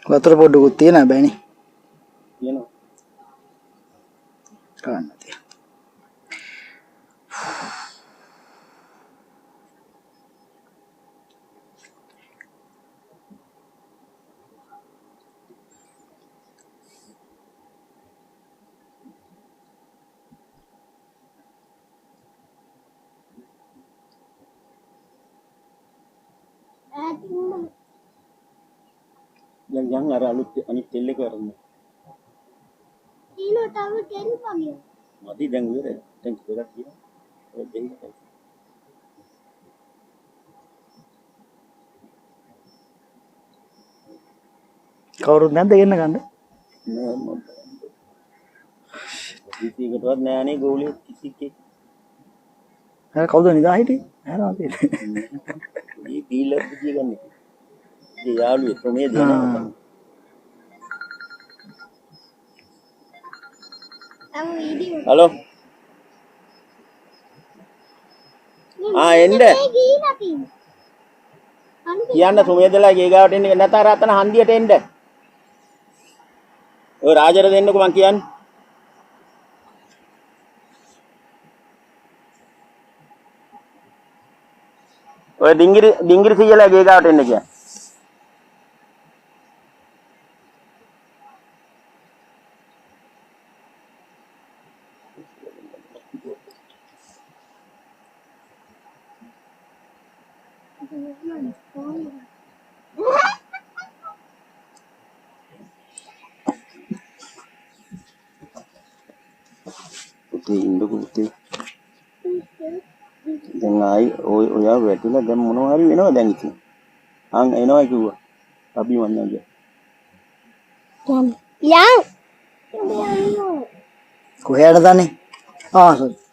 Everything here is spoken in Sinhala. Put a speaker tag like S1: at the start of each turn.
S1: වතුර පොඩ්ඩකුත් තියෙනවා බෑනේ. තියෙනවා. ගන්න තියෙනවා.
S2: yang arah anik tele karena
S3: ini tahu tele pagi
S2: mati dan gue dan berat dia
S1: කවුරුත් නැද්ද ගෙන්න ගන්න?
S2: ඉති කොටවත් නෑනේ ගෝලිය කිසිකේ.
S1: අර කවුද නිදා හිටියේ? ඇරා තියෙන්නේ.
S2: මේ ඩීලර් කිය ගන්නේ. ඒ යාළුවෙක් මේ දෙනවා. හලෝ. එන්න. කියන්න සුමේදලා ගේ ගාවට එන්න නැත්නම් රතන හන්දියට එන්න. ඔය රාජර දෙන්නකෝ මං කියන්නේ. ඔය ඩිංගිරි සීයලා ගේ ගාවට එන්න කියන්නේ. Putih induk putih. දැන් ආයි ඔයා වැටිලා දැන් මොනවා හරි වෙනවා දැන් ඉතින්. එනවා කිව්වා. අපි මන්නේ.
S3: යම්.
S1: කොහෙයටද දන්නේ? සෝරි.